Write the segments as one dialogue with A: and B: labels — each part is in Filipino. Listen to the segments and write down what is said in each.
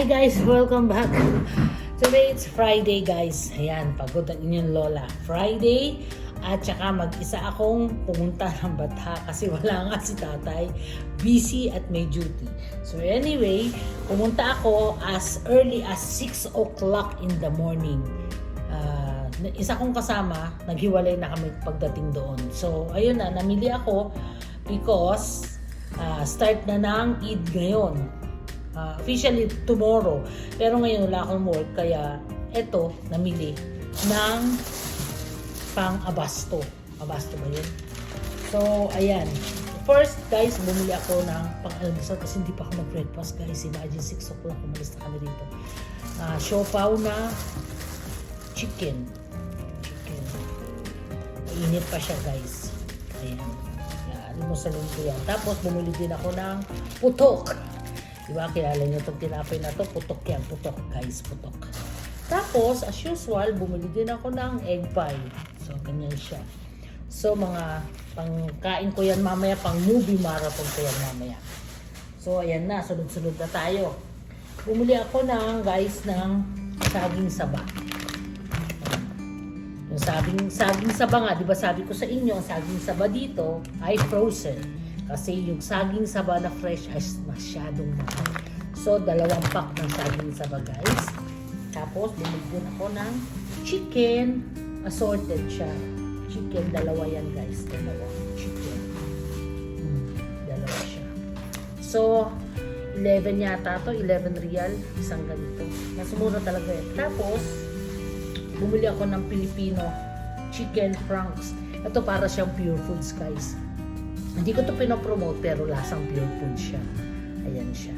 A: Hi guys, welcome back. Today it's Friday guys. Ayan, pagod ang inyong lola. Friday at saka mag-isa akong pumunta ng Batha kasi wala nga si tatay. Busy at may duty. So anyway, pumunta ako as early as 6 o'clock in the morning. Isa kong kasama, naghiwalay na kami pagdating doon. So ayun na, namili ako because start na ng Eid ngayon. Officially tomorrow. Pero ngayon wala akong work kaya eto namili ng pang abasto. Abasto ba yun? So ayan. First guys, bumili ako ng pang almusal kasi hindi pa ako nag-breakfast guys. Imagine 6 o'clock umalis na kami dito. Siopaw na chicken. Mainit pa siya guys. Ayan. Almusalin ko yan. Tapos bumili din ako ng putok. Diba, kilala nyo itong tinapay na to, putok yan, putok guys, putok. Tapos, as usual, bumili din ako ng egg pie. So, ganyan siya. So, mga pangkain ko yan mamaya, pang movie marathon ko yan mamaya. So, ayan na, sunod-sunod na tayo. Bumili ako ng, guys, ng saging saba. Yung saging saba nga, di ba sabi ko sa inyo, ang saging saba dito ay frozen. Kasi yung saging saba na fresh ay masyadong mahal. So, 2 pack ng saging saba guys. Tapos, bumili din ako ng chicken. Assorted siya. Chicken, 2 yan guys. 2 chicken. 2 siya. So, 11 yata to 11 real. Isang ganito. Mas mura talaga yan. Tapos, bumili ako ng Filipino chicken franks. Ito para siyang pure foods guys. Hindi ko ito pinopromote pero lasang pure food siya. Ayan siya.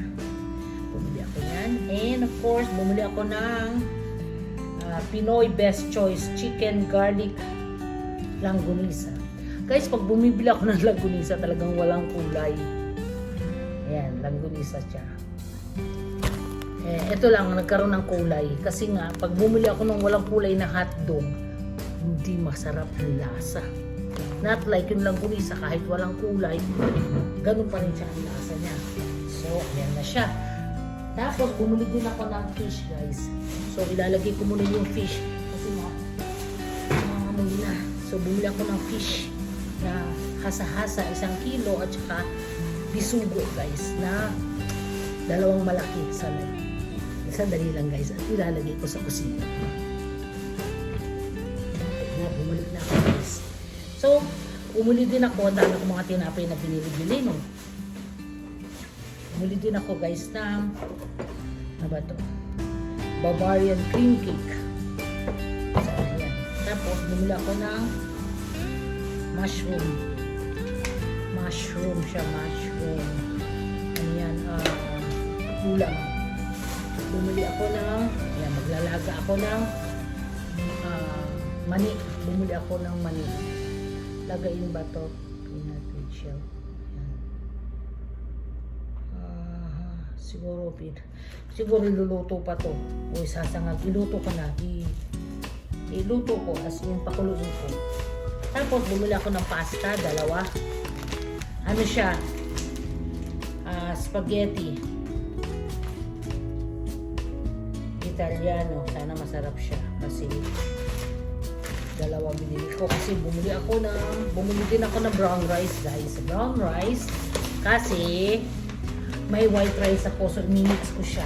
A: Bumili ako yan. And of course, bumili ako ng Pinoy Best Choice Chicken Garlic Langgunisa. Guys, pag bumibili ako ng langgunisa, talagang walang kulay. Ayan, langgunisa siya. Ito lang, nagkaroon ng kulay. Kasi nga, pag bumili ako ng walang kulay na hotdog, hindi masarap ang lasa. Not like yung langgunisa, kahit walang kulay, ganun pa rin siya ang lasa niya. So, ayan na siya. Tapos, bumili din ako ng fish, guys. So, ilalagay ko muna yung fish. Kasi nga, nangangamoy na. So, bumili ako ng fish na hasa-hasa, 1 kilo, at saka bisugo, guys, na 2 malaki. Sandali lang, guys. At ilalagay ko sa kusina. Bumalik na ako, guys. So, umuli din ako, ang dami ko mga tinapay na binili-bili, no? Umuli din ako, guys, ng, ano ba ito? Bavarian cream cake. So, ayan. Tapos, bumili ako ng mushroom. Mushroom siya, mushroom. Ano yan? Ulam. Bumili ako ng, ayan, maglalaga ako ng mani. Bumili ako ng mani. Lagayin ba to? Peanut with shell. Siguro iluluto pa to. O isasangag. Iluto ko na. Iluto ko as in pakuluin ko. Tapos bumili ako ng pasta. 2. Ano siya? Spaghetti. Italiano. Sana masarap siya. Kasi 2 binili ko kasi bumili din ako ng brown rice guys. Brown rice kasi may white rice ako so minix ko siya.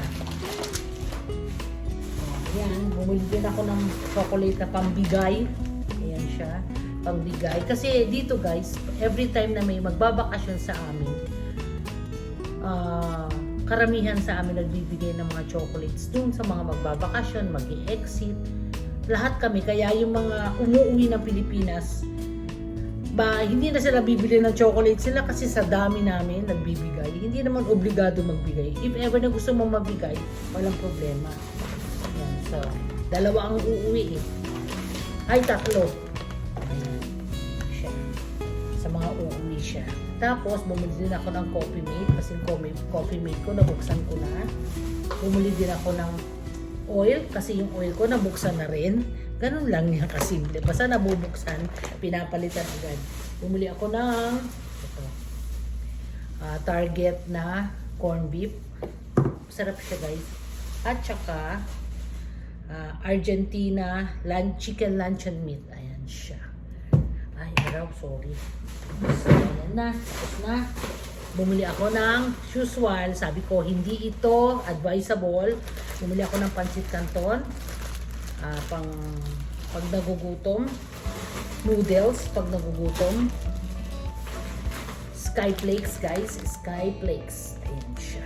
A: Ayan, bumili din ako ng chocolate na pambigay. Ayan siya, pambigay. Kasi dito guys, every time na may magbabakasyon sa amin, karamihan sa amin nagbibigay ng mga chocolates dun sa mga magbabakasyon, mag-i-exit. Lahat kami, kaya yung mga umuwi ng Pilipinas, hindi na sila bibili ng chocolate sila kasi sa dami namin nagbibigay. Hindi naman obligado magbigay. If ever na gusto mong magbigay, walang problema. Ayan, so, 2 ang uuwi eh. Ay, 3. Ayan, siya. Sa mga uuwi siya. Tapos, bumili din ako ng coffee mate kasi coffee mate ko, nabuksan ko na. Bumili din ako ng oil kasi yung oil ko nabuksan na rin. Ganun lang niya kasimple. Basta nabubuksan, pinapalitan agad. Bumili ako ng ito, Target na corn beef. Sarap siya guys. At saka, Argentina chicken luncheon meat. Ayan siya. Ay, araw, sorry. So, ayan na. Tapos na. Bumili ako ng usual. Sabi ko, hindi ito advisable. Bumili ako ng pancit canton. Pag nagugutom. Noodles, pag nagugutom. Skyflakes, guys. Skyflakes. Ayan siya.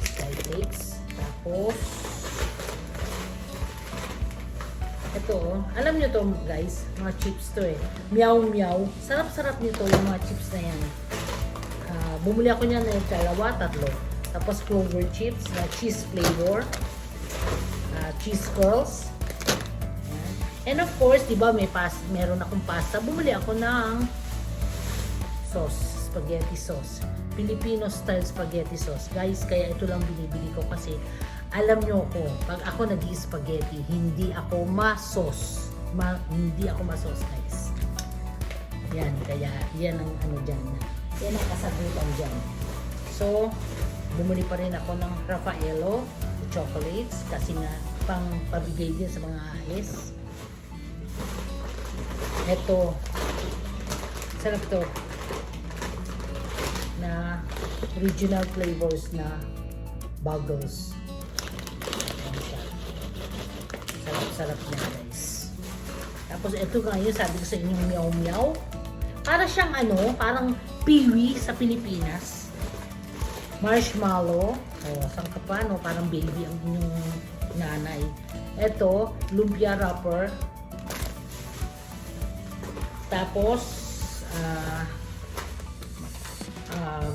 A: Skyflakes. Tapos, ito, alam nyo to guys, mga chips to eh. Meow meow. Sarap-sarap nito yung mga chips na yan. Bumuli ako niyan ng tatlo. Tapos clover chips na cheese flavor. Cheese curls. And of course, di ba meron akong pasta. Bumuli ako ng sauce, spaghetti sauce. Filipino style spaghetti sauce. Guys, kaya ito lang binibili ko kasi alam nyo ko, pag ako nag-i-spaghetti, hindi ako ma-sauce. Hindi ako ma-sauce, guys. Yan, kaya yan ang ano dyan. Yan ang kasagutan dyan. So, bumili pa rin ako ng Raffaello chocolates kasi nga pang pabigay din sa mga AS. Ito, sarap to na original flavors na bagels. Sarap niya, guys. Tapos ito ngayon, sabi ko sa inyo, meow meow. Para siyang parang piwi sa Pilipinas. Marshmallow. Saan ka pa, no? Parang baby ang inyong nanay. Ito, lumpia wrapper. Tapos,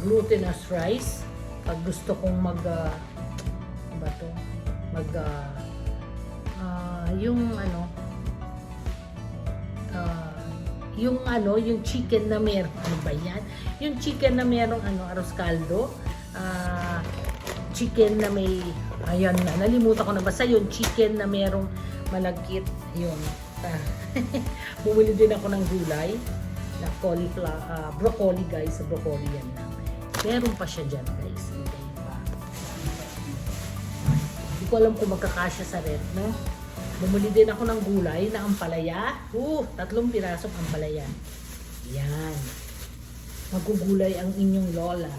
A: glutinous rice. Pag gusto kong yung chicken na meron, ano ba yan? Yung chicken na merong arroz caldo, chicken na may, ayan na, nalimutan ko na, basta yung chicken na merong malagkit, yun. Bumili din ako ng gulay, na broccoli, guys, broccoli yan lang. Meron pa siya dyan, guys. Hindi ko alam kung magkakasya sa ref, no? Bumili din ako ng gulay na ampalaya. 3 pirasong ampalaya. Yan. Magugulay ang inyong lola.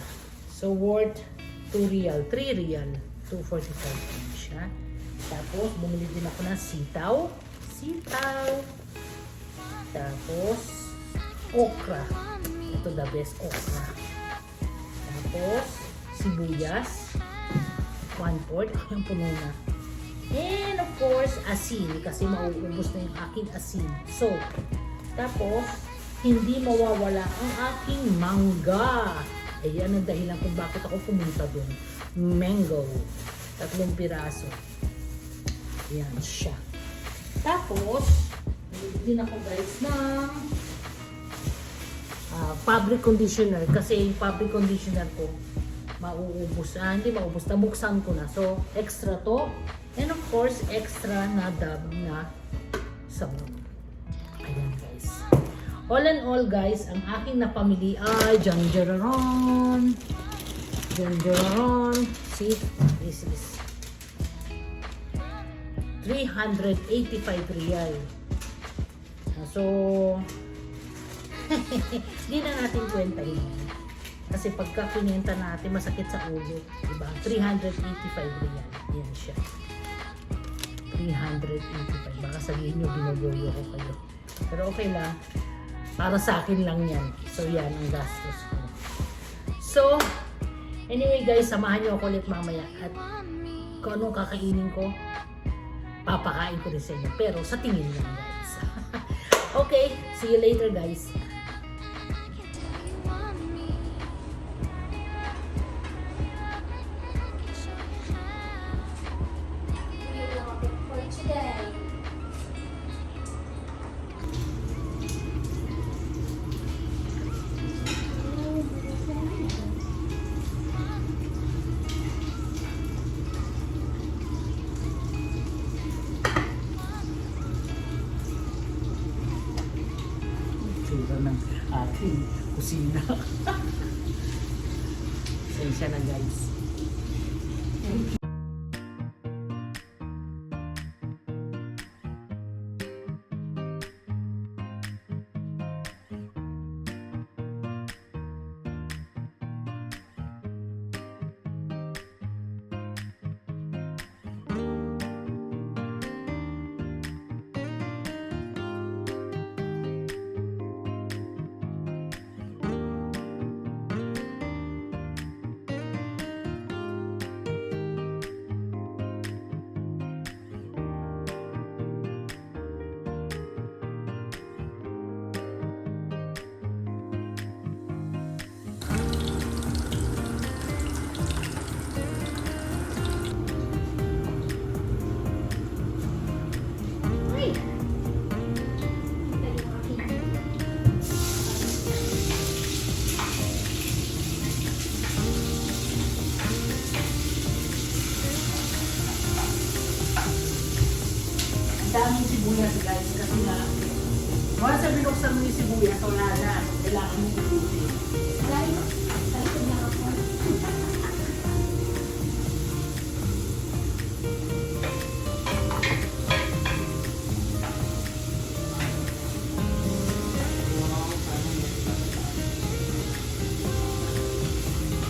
A: So, worth 2 real. 3 real. 2.45 siya. Tapos, bumili din ako ng sitaw. Tapos, okra. Ito the best okra. Tapos, sibuyas. 1/4. Yung puno na. And of course, asin. Kasi mauubos na yung aking asin. So, tapos, hindi mawawala ang aking mangga. Ayan ang dahilan kung bakit ako pumunta dun. Mango. 3 piraso. Ayan siya. Tapos, din ako guys ng fabric conditioner. Kasi yung fabric conditioner ko, mauubos. Hindi maubos. Nabuksan ko na. So, extra to. And of course, extra na dab na sabon. Ayan guys. All in all guys, ang aking napamili ay Janjararon. See, this is 385 real. So, hindi na natin kwenta yun. Kasi pagka kinenta natin, masakit sa ulo. Diba? 385 real. Yan siya. 385. Baka sabihin nyo, binogoyo ko kayo. Pero okay lang. Para sa akin lang yan. So, yan ang gastos ko. So, anyway guys, samahan nyo ako ulit mamaya. At kung anong kakainin ko, papakain ko rin sa inyo. Pero sa tingin lang guys. Okay, see you later guys. Ng ating kusina. Sensya na guys. Once na binuksan mo yung sibuyas, wala na. Kailangan mo ubusin.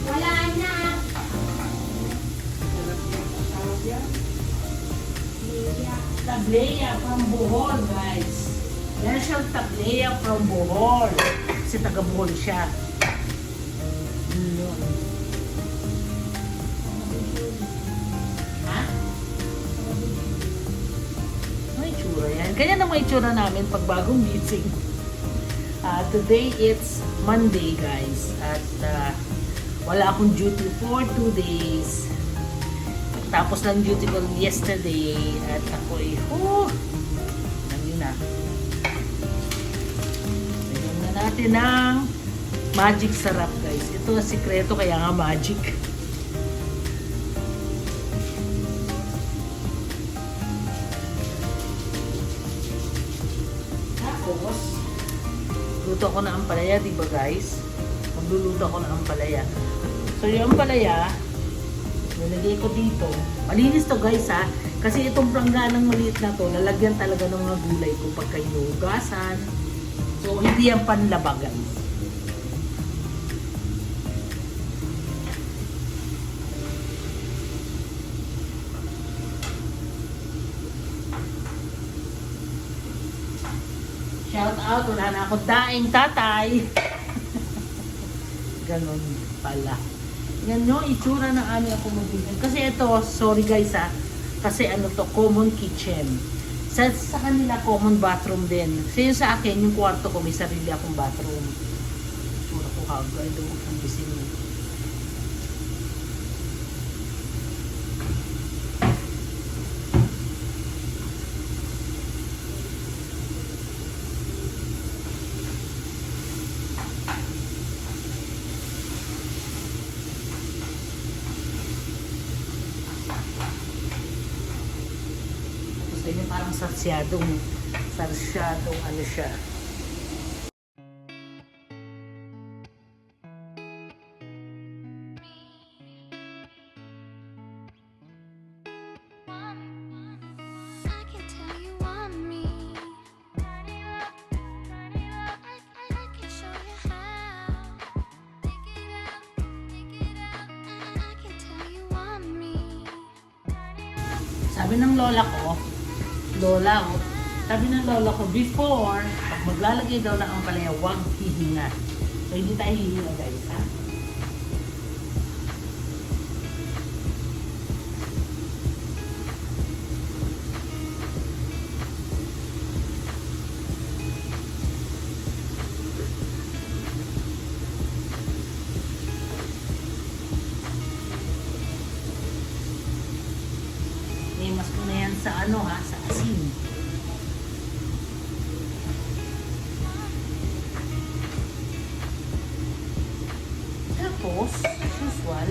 B: Wala na.
A: Tableya from Bohol, guys. Yan siyang tableya from Bohol. Kasi taga Bohol siya. Yun. Ha? May itsura yan. Kanya na may itsura namin pag bagong gising. Today it's Monday, guys. At wala akong duty for 2 days. Tapos lang duty ko yesterday at ako na. Lagyan na natin ng magic sarap, guys. Ito ang sikreto kaya nga magic. Tapos luto ko na ang palaya, diba guys? Magluluto ako ng ampalaya. So yung ampalaya nilagay ko dito. Malinis to guys ha. Kasi itong prangganang maliit na to, lalagyan talaga ng mga gulay ko pagka hinugasan. So hindi yan panlaba guys. Shout out, wala na akong daing tatay. Ganon pala. Yan yung itsura ng aming accommodation. Kasi ito, sorry guys ha, kasi ano to, common kitchen. Sa kanila, common bathroom din. Kasi yung sa akin, yung kwarto ko, may sarili akong bathroom. Itsura ko kagad, ang bising mo. Ganyan parang sarsyadong ano siya. Sabi ng lola ko, sabi ng lola ko, before, pag maglalagay daw ng ampalaya, huwag hihinga. So, hindi tayo hihinga guys, ha? Mas ko na yan sa ano ha, sa asin. Tapos, as usual,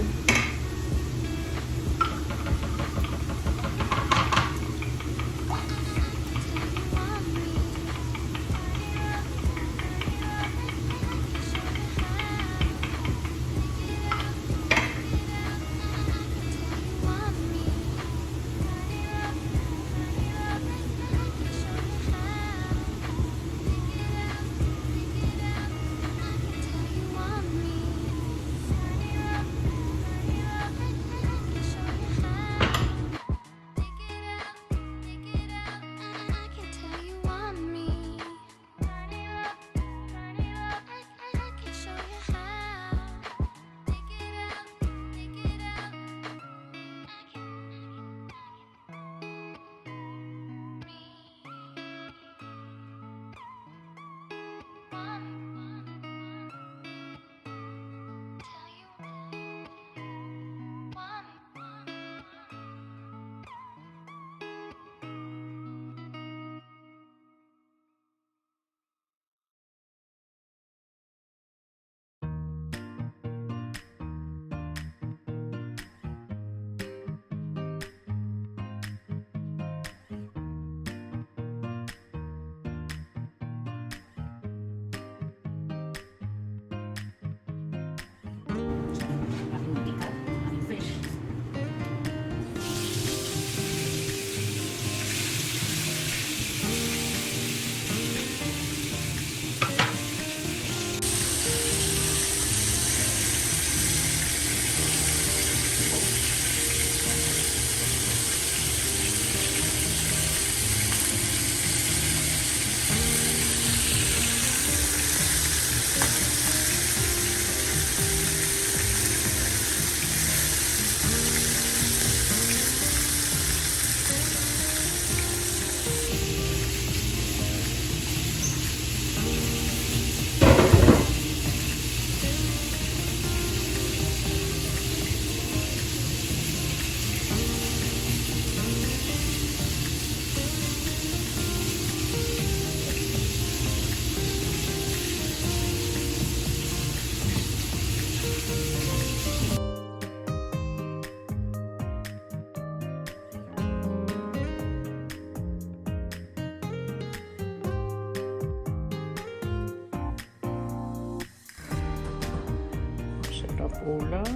A: ulam.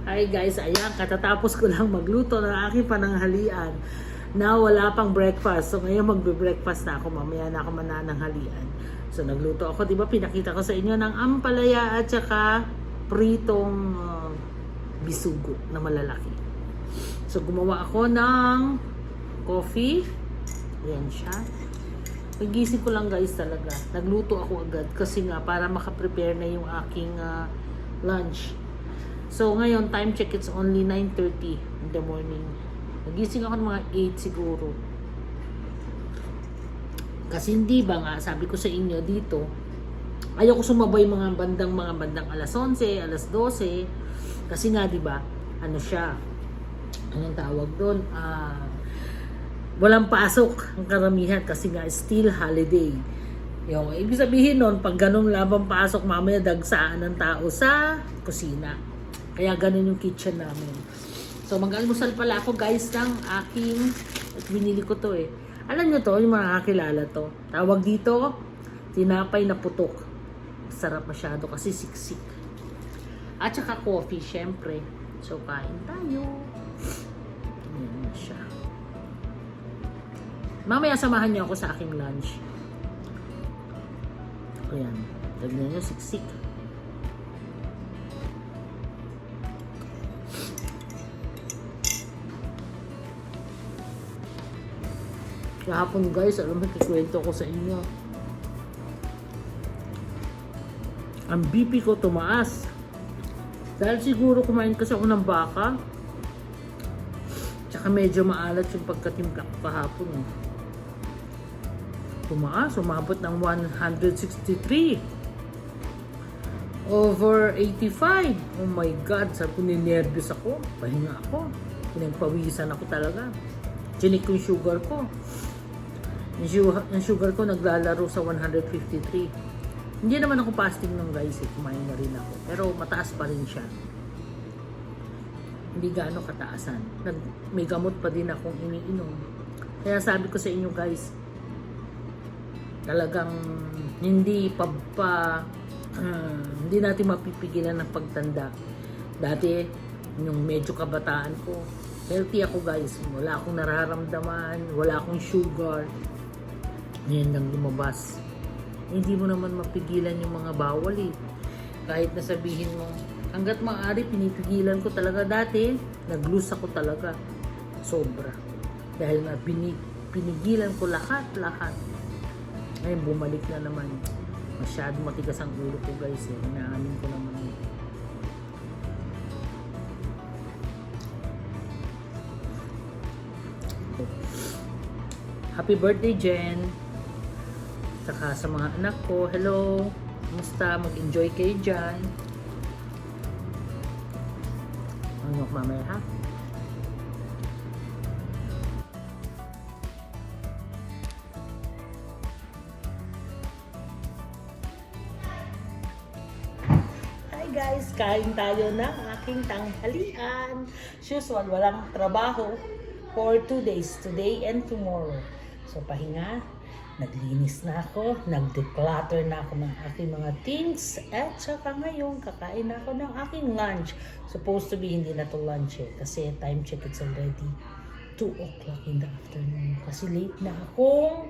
A: Hi guys, ayan, katatapos ko lang magluto ng aking pananghalian na wala pang breakfast. So ngayon magbe-breakfast na ako, mamaya na ako manananghalian. So nagluto ako, di ba pinakita ko sa inyo ng ampalaya at saka pritong bisugo na malalaki. So gumawa ako ng coffee. Ayan siya. Nagising ko lang guys talaga. Nagluto ako agad kasi nga para makaprepare na yung aking lunch. So ngayon time check, it's only 9:30 in the morning. Nagising ako ng mga 8 siguro. Kasi hindi ba nga, sabi ko sa inyo dito, ayoko sumabay mga bandang alas 11, alas 12. Kasi nga di ba, ano siya, anong tawag doon? Walang pasok ang karamihan kasi nga still holiday. Yung ibig sabihin nun, pag ganun labang pasok, mamaya dagsaan ng tao sa kusina. Kaya ganun yung kitchen namin. So mag-almusal pala ako guys ng aking, at binili ko to eh. Alam nyo to, yung mga kakilala to. Tawag dito, tinapay na putok. Sarap masyado kasi siksik. At saka coffee, syempre. So kain tayo. Ayan na siya. Mamaya samahan niyo ako sa aking lunch. Ayan. Tignan niyo, siksik. Kahapon guys, alam mo, kikwento ko sa inyo. Ang BP ko tumaas. Dahil siguro kumain kasi ako ng baka. Tsaka medyo maalat yung pagkatimpla ko kahapon. Eh. Tumaas, umabot ng 163 over 85. Oh my God, sabi ko, ninervous ako. Pahinga ako. Pinagpawisan ako talaga. Chinik ko yung sugar ko. Yung sugar ko naglalaro sa 153. Hindi naman ako fasting nung guys, eh. Kumain na rin ako. Pero mataas pa rin siya. Hindi gaano kataasan. May gamot pa din akong iniinom. Kaya sabi ko sa inyo guys, talagang hindi hindi natin mapipigilan ng pagtanda. Dati, yung medyo kabataan ko, healthy ako guys. Wala akong nararamdaman, wala akong sugar. Ngayon lang lumabas. Hindi mo naman mapigilan yung mga bawal eh. Kahit na sabihin mo, hanggat maaari pinipigilan ko talaga dati, nag-lose ako talaga. Sobra. Dahil nga pinigilan ko lahat. Ngayon bumalik na naman. Masyado matigas ang ulo ko guys eh. Inaamin ko naman eh. Happy birthday Jen. Saka sa mga anak ko, hello. Kumusta? Mag-enjoy kayo dyan. Ano mamaya ha? Hi guys, kain tayo ng aking tanghalian. As usual, walang trabaho for 2 days, today and tomorrow. So pahinga. Naglinis na ako, nag-declutter na ako ng aking mga things, at saka ngayon, kakain na ako ng aking lunch. Supposed to be, hindi na to lunch eh, kasi time check, it's already 2 o'clock in the afternoon. Kasi late na akong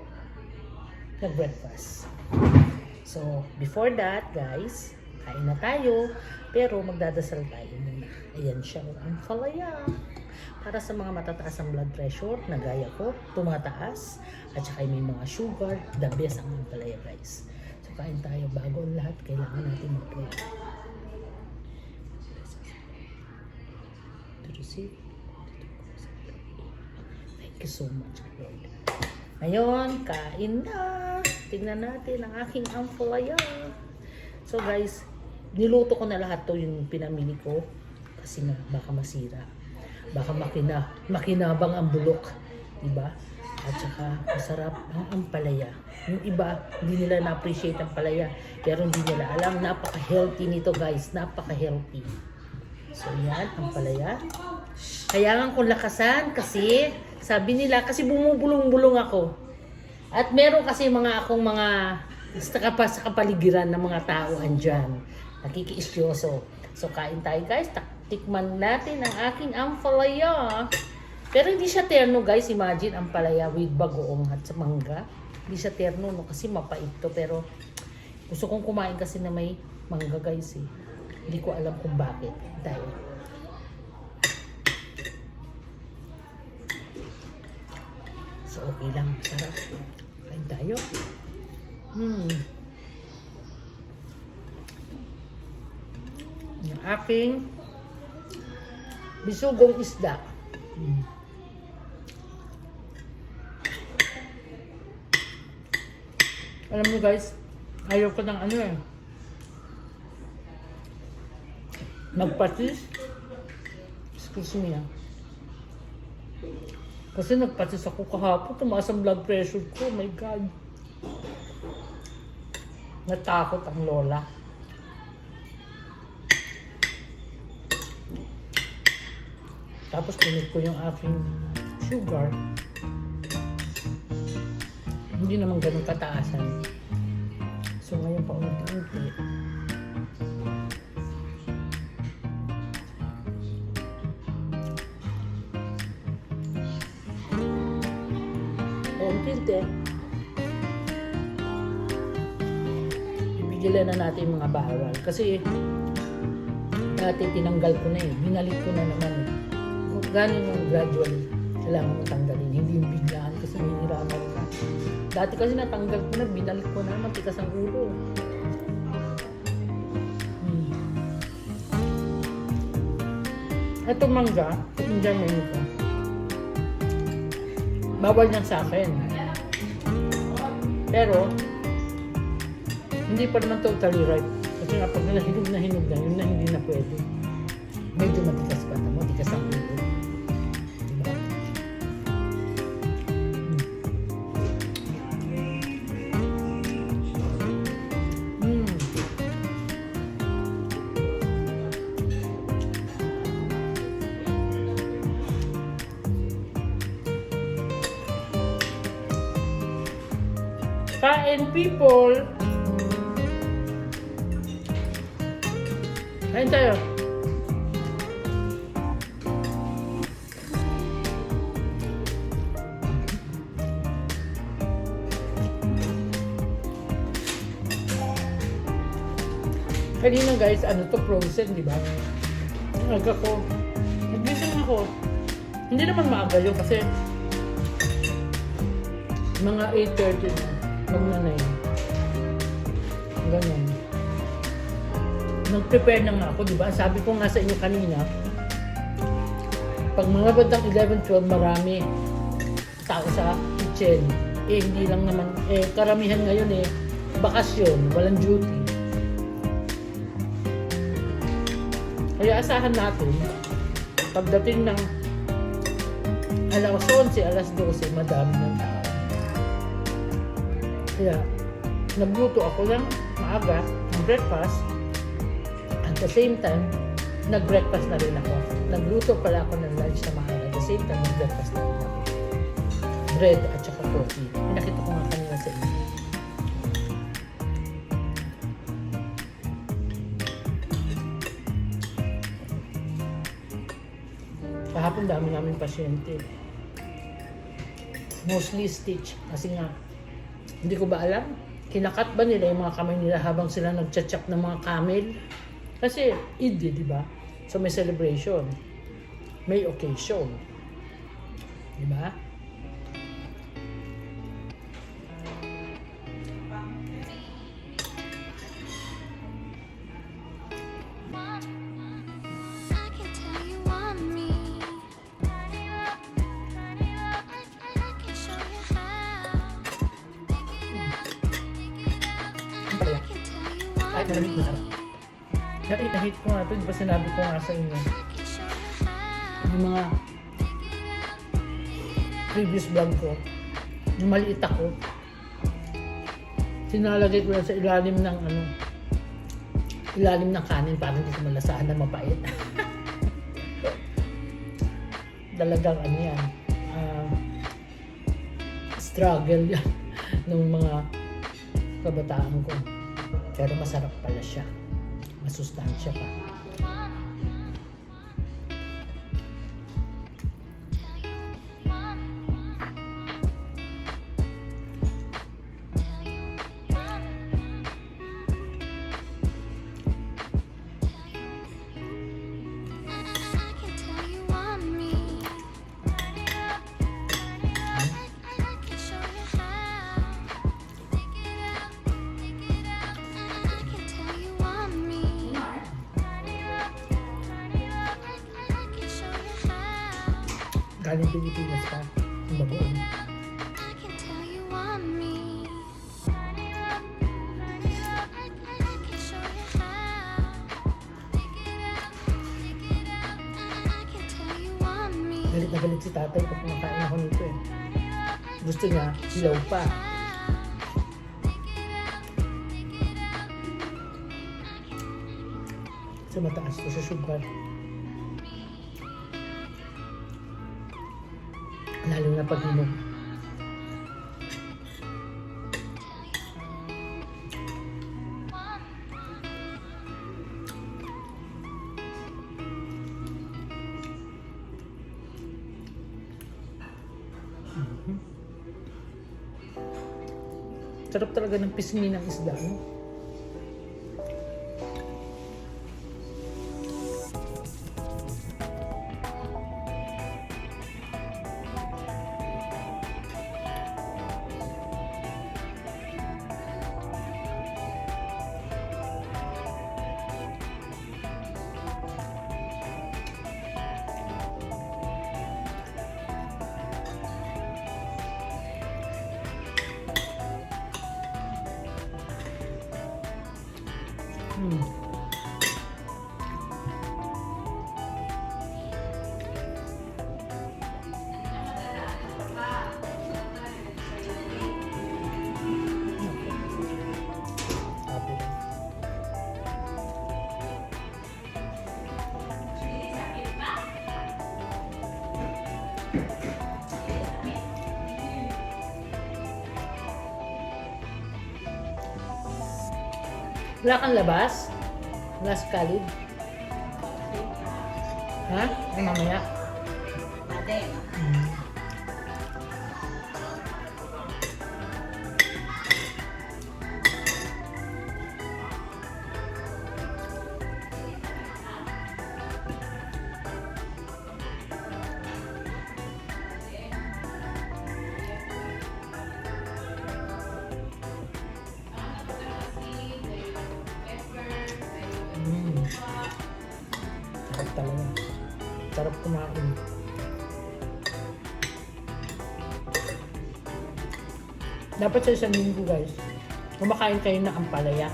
A: nag-breakfast. So, before that, guys, kain na tayo, pero magdadasal tayo muna. Ayan siya, ang falaya. Para sa mga matataas ang blood pressure, na gaya ko, tumataas, at saka may mga sugar, the best ang ampalaya guys. So kain tayo, bago ang lahat, kailangan natin mag-pray. Thank you so much, Lord. Ngayon, kain na. Tingnan natin ang aking ampalaya. So guys, niluto ko na lahat to yung pinamili ko, kasi nga, baka masira. Baka makinabang ang bulok, diba? At saka masarap ang ampalaya. Yung iba, hindi nila na-appreciate ang palaya, pero hindi nila alam, napaka-healthy nito guys, napaka-healthy. So yan, ampalaya. Kailangan kong lakasan kasi, sabi nila, kasi bumubulong-bulong ako. At meron kasi mga akong mga sa kapaligiran ng mga tao andyan. Nakikiisyoso. So, kain tayo guys. Tikman natin ang aking ampalaya. Pero hindi siya terno guys. Imagine ampalaya with bagoong at sa mangga. Hindi siya terno no, kasi mapait to. Pero gusto kong kumain kasi na may mangga guys eh. Hindi ko alam kung bakit. Dahil so okay lang. Sarap. Kain tayo. Yung aking bisugong isda. Alam mo guys, ayaw ko ng ano eh. Nagpatis. Excuse me ah. Kasi nagpatis ako kahapon, tumaas ang blood pressure ko. Oh my God. Natakot ang lola. Tapos pinit ko yung aking sugar. Hindi naman ganun kataasan. So ngayon pa unti-unti. Unti-unti. Ibigilan na natin yung mga bawal. Kasi dati tinanggal ko na eh. Binalik ko na naman eh. Ganun yung gradually. Kailangan mo tanggalin. Hindi yung biglaan kasi mahihirapan ka. Dati kasi natanggal ko na, binalik ko na, matikas ang ulo. Ito mangga, yung Germany ko. Bawal yan sa akin. Pero, hindi pa naman totally right. Kasi nga pag hinog na, yun na hindi na pwede. Medyo matikas pa na, matikas ang ulo. Diba? Kain people! Kain tayo! Kanina guys, ano to, frozen, di ba? Aga ko. Nagising ako. Hindi naman maaga yun kasi mga 8:30 na. Magna 9. Ganyan. Nag-prepare na nga ako, di ba? Sabi ko nga sa inyo kanina, pag mga bandang 11-12, marami tao sa kitchen. Eh, hindi lang naman, karamihan ngayon bakasyon, walang duty. Kaya asahan natin, pagdating ng alas 11, alas 12, madami ng tao. Kaya, nagluto ako ng maaga, ng breakfast. At the same time, nag-breakfast na rin ako. Nagluto pala ako ng lunch na maaga. At the same time, nag-breakfast na rin ako. Bread at saka coffee. Pinakita ko nga kanina sa inyo. Kahapon dami namin pasyente. Mostly stitch. Kasi nga, hindi ko ba alam? Kinakat ba nila yung mga kamay nila habang sila nagcha-chop ng mga camel? Kasi Eid, di ba? So may celebration. May occasion. Di ba? Kahit malamig na harap. Nahit ko nga ito, di ba sinabi ko nga sa inyo? Yung mga previous vlog ko, yung maliit ako, sinalagay ko lang sa ilalim ng ilalim ng kanin para hindi ko malasahan na mapait. Talagang yan, struggle yan ng mga kabataan ko. Pero masarap pala siya. Masustansya pa. Galing Pilipinas pa. Ang bagoong. Galit na galit si tatay pag kumakain ako nito eh. Gusto niya, hilaw pa. Kasi mataas to sa sugar. Lalo na pag hinog. Sarap talaga ng pisngi ng isda, no? Wala kang labas? Wala sa kalid? Ha? Ay, mamaya.
B: Ate.
A: Sarap talaga. Sarap kumain. Dapat sa isang linggo guys, kumakain kayo na ampalaya.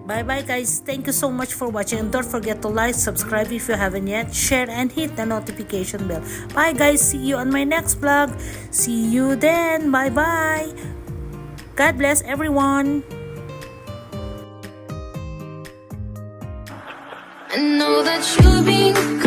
A: Bye-bye guys. Thank you so much for watching. And don't forget to like, subscribe if you haven't yet, share, and hit the notification bell. Bye guys. See you on my next vlog. See you then. Bye-bye. God bless everyone.
C: I know that you've been